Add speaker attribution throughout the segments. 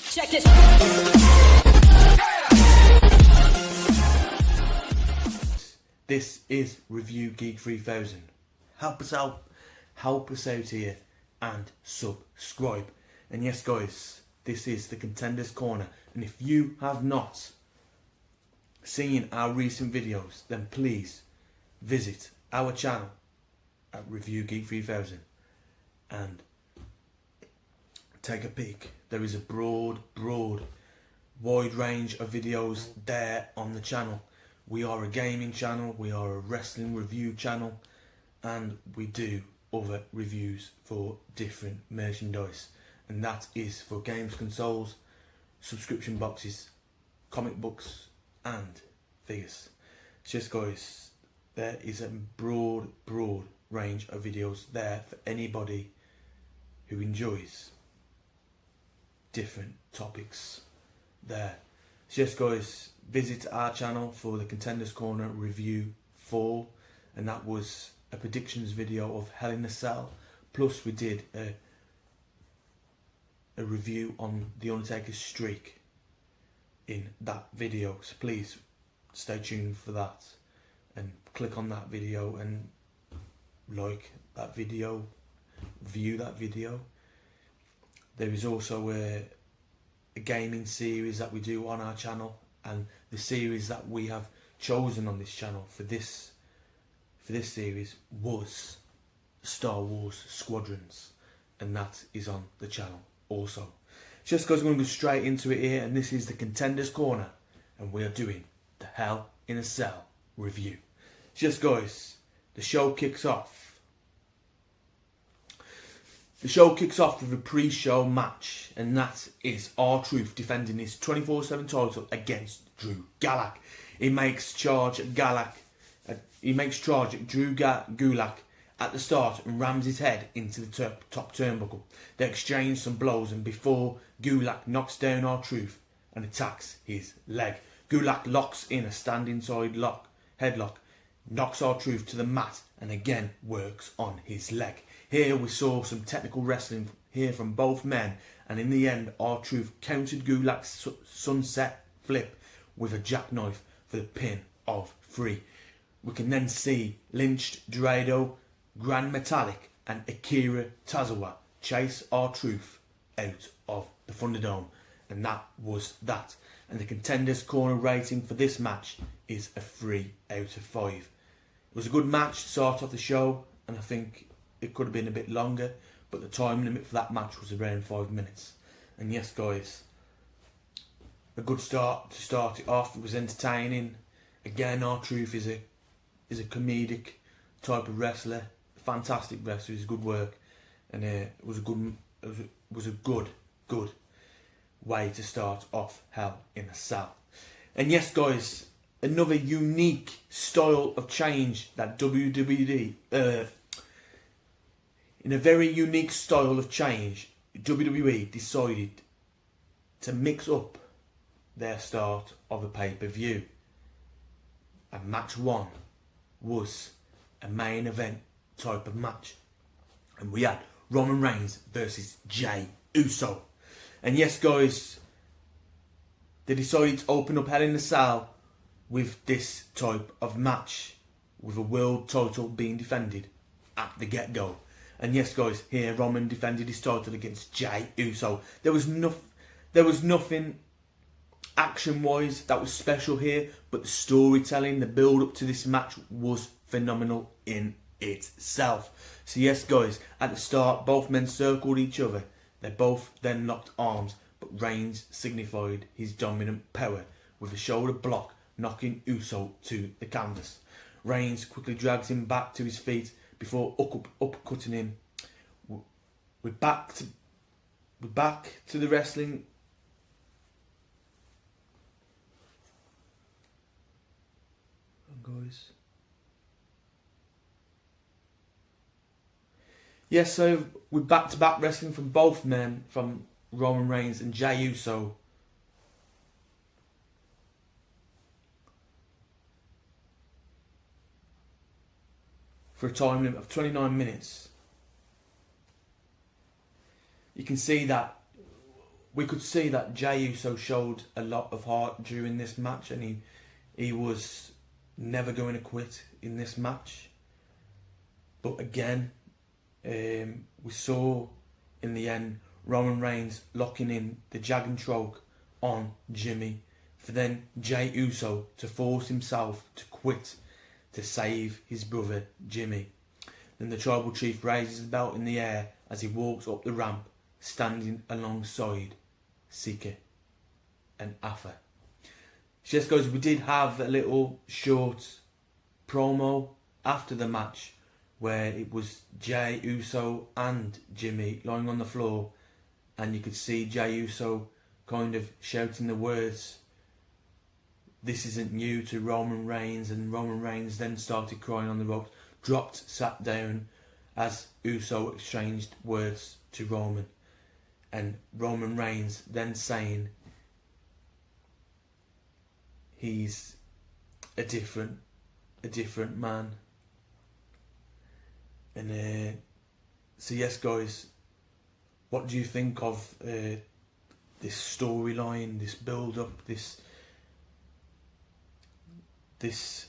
Speaker 1: Check this.
Speaker 2: This is Review Geek 3000. Help us out here and subscribe. And yes guys, this is the Contenders Corner, and if you have not seen our recent videos, then please visit our channel at Review Geek 3000 and take a peek. There is a broad wide range of videos there on the channel. We are a gaming channel, we are a wrestling review channel, and we do other reviews for different merchandise, and that is for games, consoles, subscription boxes, comic books and figures. Just guys, there is a broad range of videos there for anybody who enjoys different topics there. Just guys, visit our channel for the Contenders Corner Review 4, and that was a predictions video of Hell in a Cell, plus we did a review on The Undertaker's streak in that video, so please stay tuned for that and click on that video and like that video, view that video. There is also a gaming series that we do on our channel, and the series that we have chosen on this channel for this series was Star Wars Squadrons, and that is on the channel also. Just because we're going to go straight into it here, and this is the Contenders Corner, and we are doing the Hell in a Cell review. Just guys, the show kicks off. The show kicks off with a pre-show match, and that is R-Truth defending his 24/7 title against Drew Gallagher. He makes charge at Gulak at the start and rams his head into the top turnbuckle. They exchange some blows, and before Gulak knocks down R-Truth and attacks his leg, Gulak locks in a standing side headlock, knocks R-Truth to the mat, and again works on his leg. Here we saw some technical wrestling here from both men, and in the end R-Truth countered Gulak's sunset flip with a jackknife for the pin of 3. We can then see Lynch, Dorado, Grand Metalik and Akira Tozawa chase R-Truth out of the Thunderdome, and that was that. And the Contenders Corner rating for this match is a 3 out of 5. It was a good match to start off the show, and I think it could have been a bit longer, but the time limit for that match was around 5 minutes. And yes guys, a good start to start it off. It was entertaining. Again, R-Truth is a comedic type of wrestler, fantastic wrestler. It's good work, and it was a good way to start off Hell in a Cell. And yes guys, another unique style of change that WWE in a very unique style of change, WWE decided to mix up their start of a pay-per-view. And match 1 was a main event type of match, and we had Roman Reigns versus Jay Uso. And yes guys, they decided to open up Hell in a Cell with this type of match, with a world title being defended at the get-go. And yes guys, here Roman defended his title against Jay Uso. There was nothing action-wise that was special here, but the storytelling, the build-up to this match was phenomenal in itself. So yes guys, at the start both men circled each other. They both then locked arms, but Reigns signified his dominant power with a shoulder block, knocking Uso to the canvas. Reigns quickly drags him back to his feet before uppercutting him. We're back to the wrestling. Guys. Yes, so we're back-to-back wrestling from both men, from Roman Reigns and Jay Uso. For a time limit of 29 minutes. You can see that we could see that Jay Uso showed a lot of heart during this match, and he was never going to quit in this match. But again, we saw in the end Roman Reigns locking in the Dragon Choke on Jimmy, for then Jay Uso to force himself to quit to save his brother Jimmy. Then the Tribal Chief raises the belt in the air as he walks up the ramp, standing alongside Sika and Afa. Just goes, we did have a little short promo after the match where it was Jay Uso and Jimmy lying on the floor, and you could see Jay Uso kind of shouting the words, "This isn't new," to Roman Reigns, and Roman Reigns then started crying on the ropes, dropped, sat down as Uso exchanged words to Roman, and Roman Reigns then saying he's a different man. And so yes, guys, what do you think of this storyline, this build-up, this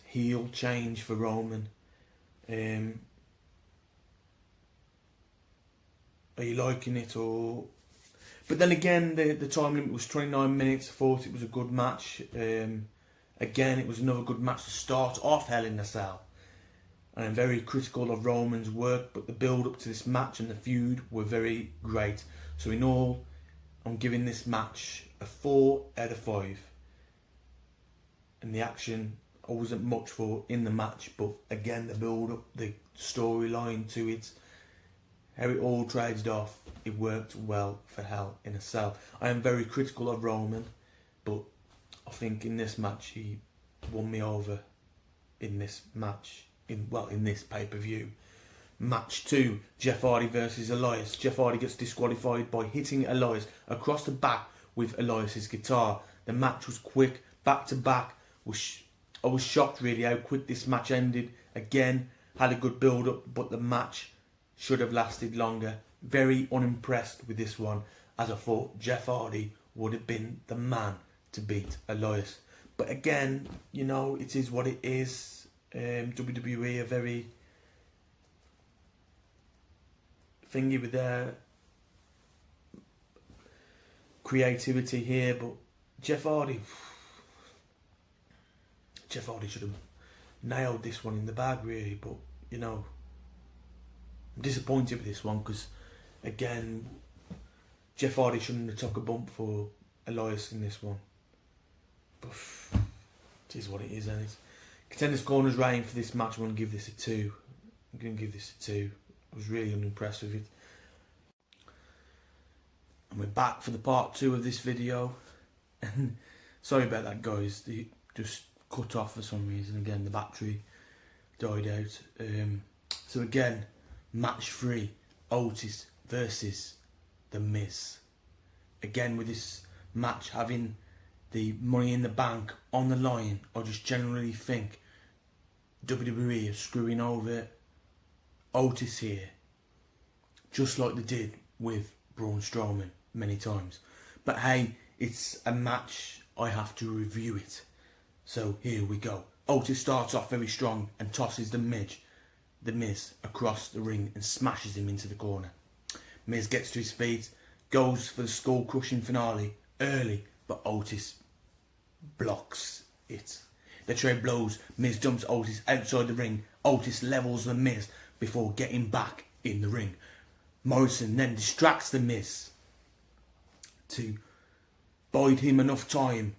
Speaker 2: heel change for Roman? Are you liking it? Or but then again, the time limit was 29 minutes. I thought it was a good match. Again, it was another good match to start off Hell in a Cell. And I'm very critical of Roman's work, but the build up to this match and the feud were very great. So in all, I'm giving this match a 4 out of 5. And the action, I wasn't much for in the match, but again, the build up, the storyline to it, how it all traded off, it worked well for Hell in a Cell. I am very critical of Roman, but I think in this match he won me over in this match. In this pay-per-view. Match 2, Jeff Hardy versus Elias. Jeff Hardy gets disqualified by hitting Elias across the back with Elias's guitar. The match was quick, back to back. I was shocked really how quick this match ended. Again, had a good build-up, but the match should have lasted longer. Very unimpressed with this one, as I thought Jeff Hardy would have been the man to beat Elias. But again, you know, it is what it is. WWE are very thingy with their creativity here, but Jeff Hardy should have nailed this one in the bag really, but you know, I'm disappointed with this one because again, Jeff Hardy shouldn't have took a bump for Elias in this one, but it is what it is, and it's Contenders Corner's rating for this match. I'm going to give this a 2. I'm going to give this a 2. I was really unimpressed with it. And we're back for the part 2 of this video. And sorry about that, guys. They just cut off for some reason. Again, the battery died out. So again, match 3, Otis versus The Miz. Again, with this match having the Money in the Bank on the line, I just generally think WWE are screwing over Otis here, just like they did with Braun Strowman many times. But hey, it's a match, I have to review it. So here we go. Otis starts off very strong and tosses the Miz across the ring and smashes him into the corner. Miz gets to his feet, goes for the skull crushing finale early, but Otis blocks it. The tray blows, Miz jumps Otis outside the ring. Otis levels the Miz before getting back in the ring. Morrison then distracts the Miz to bide him enough time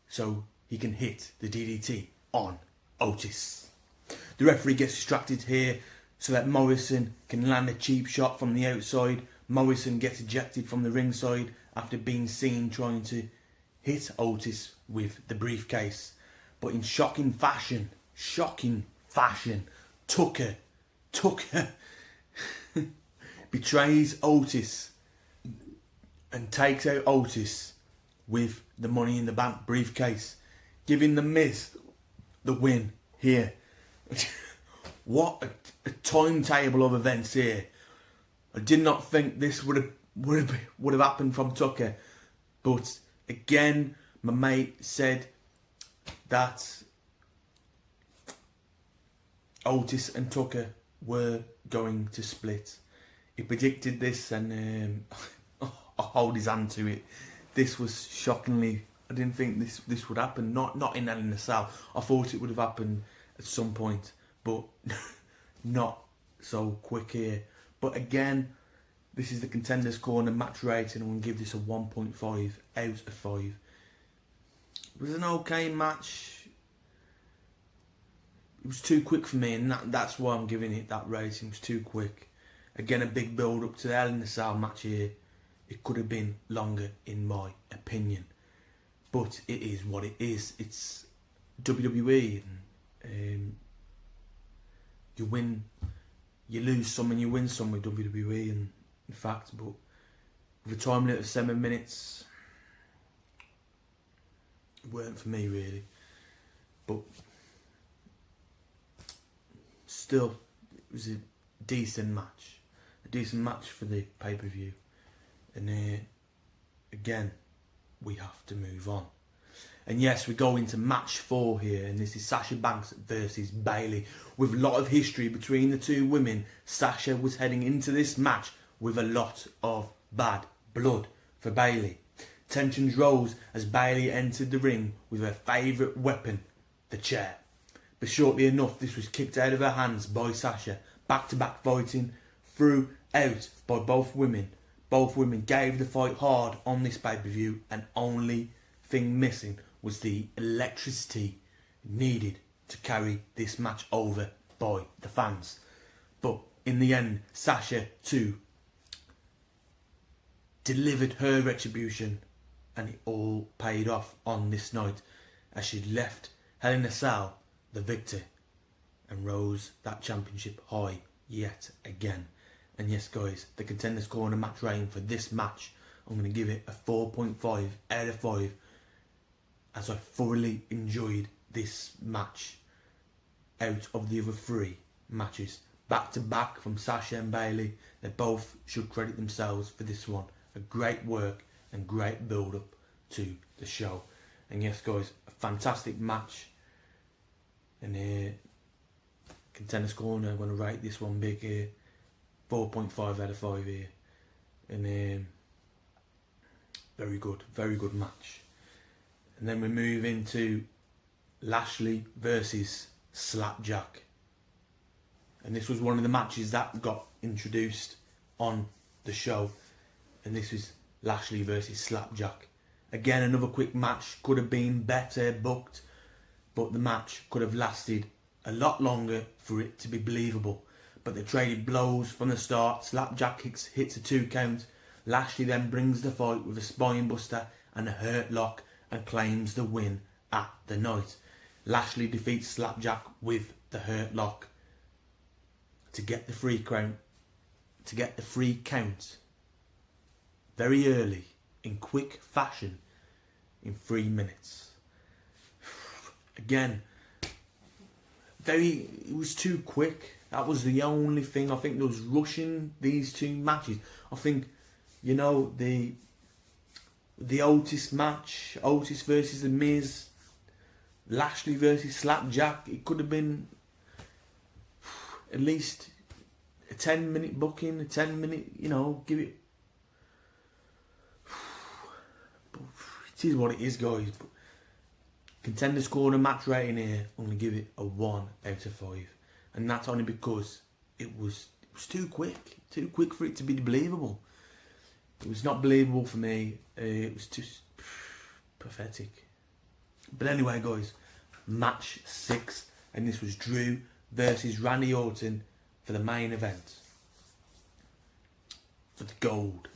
Speaker 2: so he can hit the DDT on Otis. The referee gets distracted here so that Morrison can land a cheap shot from the outside. Morrison gets ejected from the ringside after being seen trying to hit Otis with the briefcase. But in shocking fashion, Tucker betrays Otis and takes out Otis with the Money in the Bank briefcase, giving the Miz the win here. What a timetable of events here. I did not think this would have happened from Tucker, But again, my mate said that Otis and Tucker were going to split. He predicted this, and I hold his hand to it. This was shockingly. I didn't think this would happen. Not in Hell in a Cell. I thought it would have happened at some point, but not so quick here. But again, this is the Contenders Corner match rating. I'm going to give this a 1.5 out of 5. It was an okay match. It was too quick for me, and that's why I'm giving it that rating. It was too quick. Again, a big build up to the Hell in a Cell match here. It could have been longer, in my opinion. But it is what it is. It's WWE, and you win, you lose some, and you win some with WWE. And in fact, but with a time limit of 7 minutes, it weren't for me really. But still, it was a decent match for the pay-per-view. And again, we have to move on. And yes, we go into match 4 here, and this is Sasha Banks versus Bayley. With a lot of history between the two women, Sasha was heading into this match with a lot of bad blood for Bayley. Tensions rose as Bayley entered the ring with her favourite weapon, the chair. But shortly enough, this was kicked out of her hands by Sasha. Back-to-back fighting throughout by both women. Both women gave the fight hard on this pay-per-view, and only thing missing was the electricity needed to carry this match over by the fans. But in the end, Sasha too delivered her retribution, and it all paid off on this night as she left Hell in a Cell the victor and rose that championship high yet again. And yes guys, the Contenders Corner match rating for this match, I'm going to give it a 4.5 out of 5, as I thoroughly enjoyed this match out of the other 3 matches. Back to back from Sasha and Bayley, they both should credit themselves for this one. A great work and great build up to the show. And yes guys, a fantastic match. And Contenders Corner, I'm going to rate this one big here. 4.5 out of 5 here. And very good match. And then we move into Lashley versus Slapjack. And this was one of the matches that got introduced on the show. And this was Lashley versus Slapjack. Again, another quick match. Could have been better booked, but the match could have lasted a lot longer for it to be believable. But they traded blows from the start. Slapjack hits a 2 count. Lashley then brings the fight with a spine buster and a hurt lock and claims the win at the night. Lashley defeats Slapjack with the hurt lock to get the free count very early in quick fashion in 3 minutes. Again, it was too quick. That was the only thing. I think there was rushing these 2 matches. I think, you know, the Otis match, Otis versus The Miz, Lashley versus Slapjack, it could have been at least a 10-minute booking, a 10-minute, you know, give it. But it is what it is, guys. But Contenders Corner match rating here, I'm going to give it a 1 out of 5. And that's only because it was too quick for it to be believable. It was not believable for me. It was just pathetic. But anyway, guys, match 6, and this was Drew versus Randy Orton for the main event. For the gold.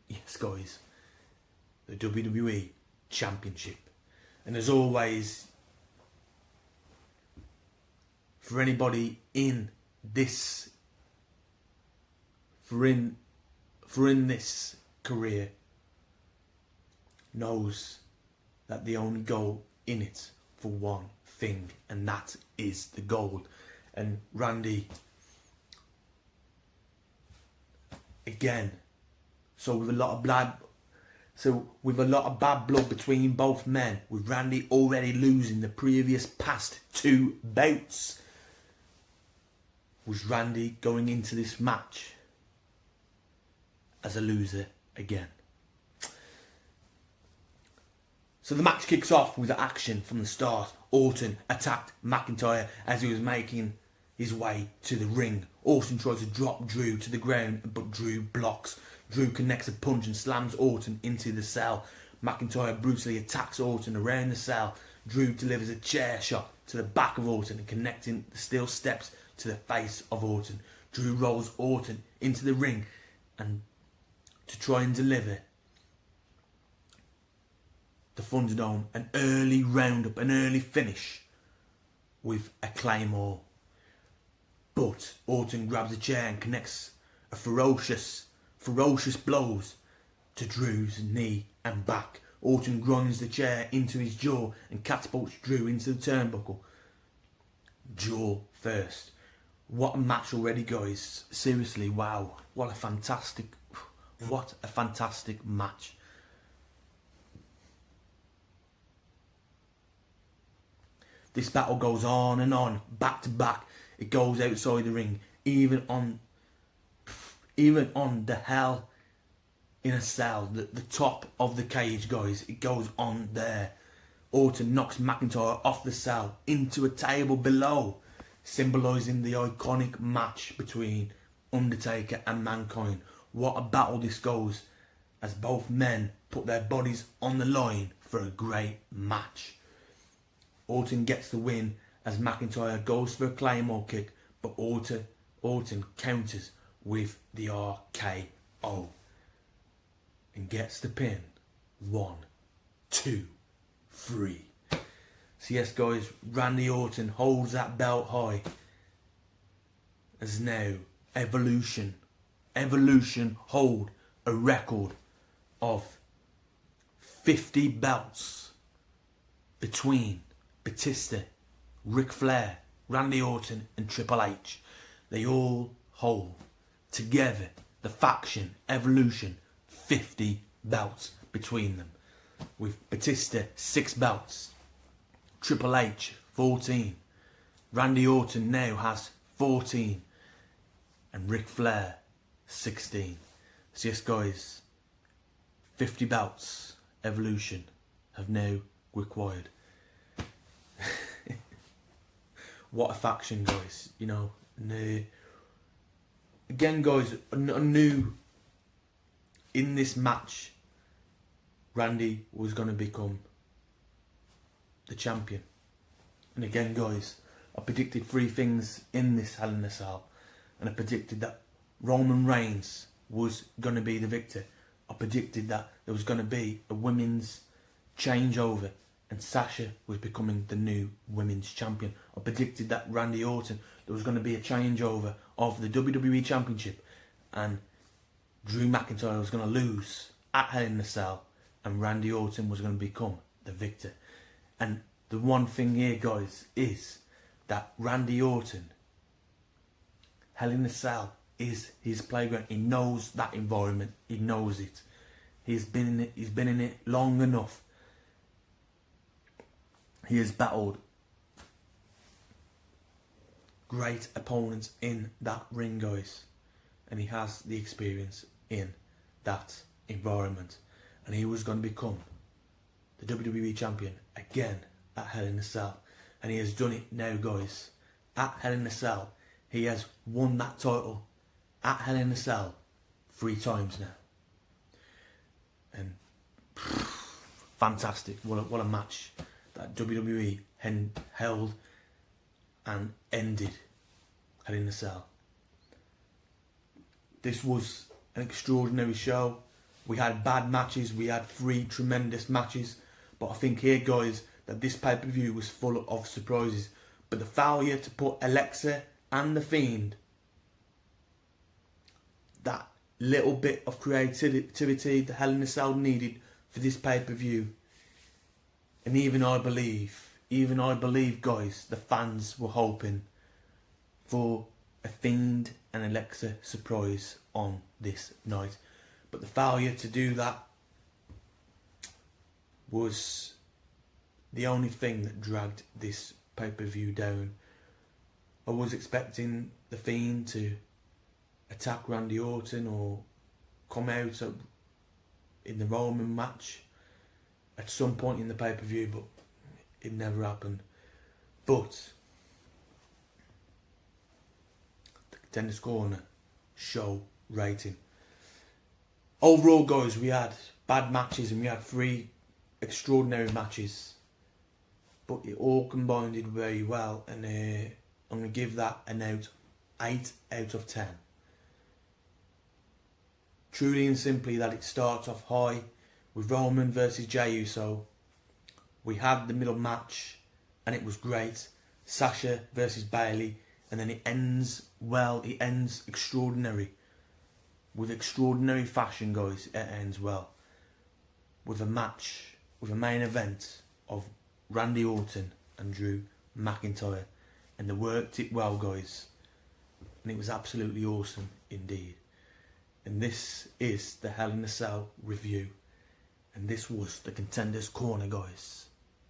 Speaker 2: Yes, guys. The WWE Championship. And as always, for anybody in this, for in this career, knows that the only goal in it for one thing, and that is the gold. And Randy, again, so with a lot of So with a lot of bad blood between both men, with Randy already losing the previous past 2 bouts, was Randy going into this match as a loser again? So the match kicks off with action from the start. Orton attacked McIntyre as he was making his way to the ring. Orton tries to drop Drew to the ground, but Drew blocks. Drew connects a punch and slams Orton into the cell. McIntyre brutally attacks Orton around the cell. Drew delivers a chair shot to the back of Orton and connecting the steel steps to the face of Orton. Drew rolls Orton into the ring and to try and deliver the Thunderdome an early roundup, an early finish with a Claymore. But Orton grabs a chair and connects a ferocious blows to Drew's knee and back. Orton grinds the chair into his jaw and catapults Drew into the turnbuckle. Jaw first. What a match already, guys. Seriously, wow. What a fantastic match. This battle goes on and on, back to back. It goes outside the ring, even on the Hell in a Cell, the top of the cage, guys. It goes on there. Orton knocks McIntyre off the cell into a table below, symbolising the iconic match between Undertaker and Mankind. What a battle this goes, as both men put their bodies on the line for a great match. Orton gets the win as McIntyre goes for a Claymore kick, but Orton counters with the RKO and gets the pin. 1, 2, 3. So yes, guys, Randy Orton holds that belt high as now Evolution hold a record of 50 belts between Batista, Ric Flair, Randy Orton and Triple H. They all hold together, the faction Evolution, 50 belts between them, with Batista 6 belts, Triple H 14, Randy Orton now has 14 and Ric Flair 16. So yes, guys, 50 belts Evolution have now required. What a faction, guys. You know, again, guys, I knew in this match Randy was going to become the champion. And again, guys, I predicted 3 things in this Hell in a Cell, and I predicted that Roman Reigns was going to be the victor. I predicted that there was going to be a women's changeover and Sasha was becoming the new women's champion. I predicted that Randy Orton, there was going to be a changeover of the WWE Championship and Drew McIntyre was going to lose at Hell in a Cell and Randy Orton was going to become the victor. And the one thing here, guys, is that Randy Orton, Hell in a Cell is his playground. He knows that environment. He knows it. He's been in it. He's been in it long enough. He has battled great opponents in that ring, guys. And he has the experience in that environment. And he was going to become the WWE Champion again at Hell in a Cell. And he has done it now, guys. At Hell in a Cell, he has won that title at Hell in a Cell 3 times now. And fantastic. What a match that WWE held and ended Hell in a Cell. This was an extraordinary show. We had bad matches, we had 3 tremendous matches, but I think here, guys, that this pay-per-view was full of surprises. But the failure to put Alexa and The Fiend, that little bit of creativity the Hell in a Cell needed for this pay-per-view. And even I believe, guys, the fans were hoping for a Fiend and Alexa surprise on this night. But the failure to do that was the only thing that dragged this pay-per-view down. I was expecting The Fiend to attack Randy Orton or come out in the Roman match at some point in the pay-per-view, but it never happened. But the Contenders Corner show rating. Overall, guys, we had bad matches and we had 3 extraordinary matches, but it all combined very well, and I'm going to give that an 8 out of 10. Truly and simply that it starts off high with Roman versus Jay Uso. We had the middle match and it was great. Sasha versus Bayley, and then it ends well. It ends extraordinary. With extraordinary fashion, guys. It ends well. With a match, with a main event of Randy Orton and Drew McIntyre. And they worked it well, guys. And it was absolutely awesome indeed. And this is the Hell in a Cell review. And this was the Contenders Corner, guys.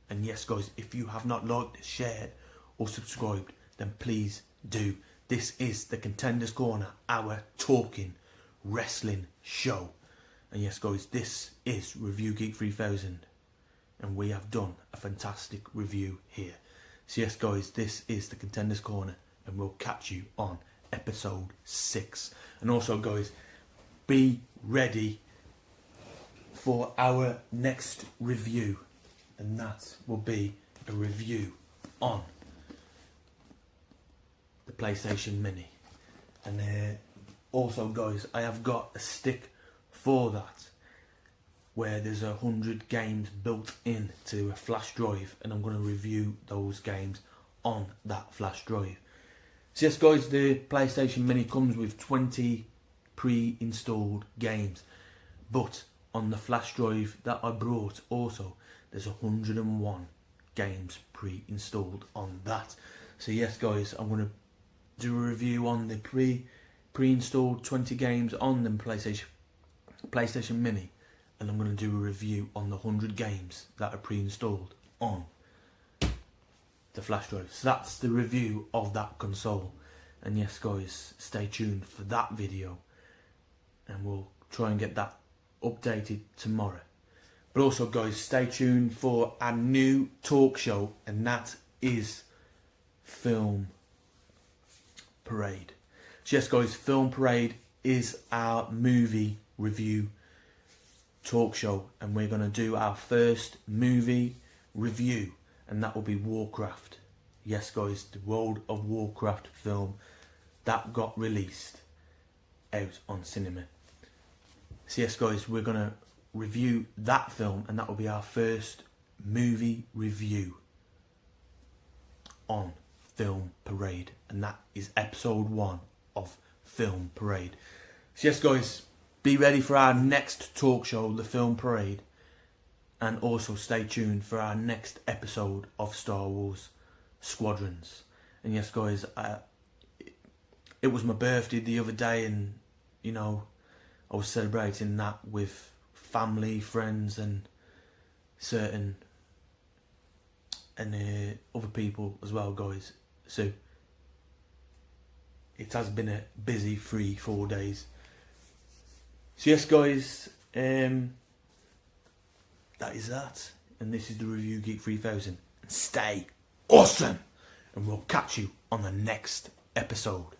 Speaker 2: And yes, guys, if you have not liked, shared or subscribed, then please do. This is the Contenders Corner, our talking wrestling show. And yes, guys, this is Review Geek 3000. And we have done a fantastic review here. So yes, guys, this is the Contenders Corner. And we'll catch you on episode 6. And also, guys, be ready for our next review, and that will be a review on the PlayStation Mini. And also, guys, I have got a stick for that where there's 100 games built into a flash drive, and I'm going to review those games on that flash drive. So yes, guys, the PlayStation Mini comes with 20 pre-installed games, but on the flash drive that I brought also there's 101 games pre-installed on that. So yes, guys, I'm going to do a review on the pre-installed 20 games on the PlayStation Mini, and I'm going to do a review on the 100 games that are pre-installed on the flash drive. So that's the review of that console. And yes, guys, stay tuned for that video, and we'll try and get that updated tomorrow. But also, guys, stay tuned for our new talk show, and that is Film Parade. So yes, guys, Film Parade is our movie review talk show, and we're going to do our first movie review, and that will be Warcraft. Yes, guys, the World of Warcraft film that got released out on cinema. So yes, guys, we're going to review that film, and that will be our first movie review on Film Parade, and that is episode 1 of Film Parade. So yes, guys, be ready for our next talk show, the Film Parade, and also stay tuned for our next episode of Star Wars Squadrons. And yes, guys, it was my birthday the other day, and you know, I was celebrating that with family, friends, and certain other people as well, guys. So it has been a busy 3-4 days. So yes, guys, that is that, and this is the Review Geek 3000. Stay awesome, and we'll catch you on the next episode.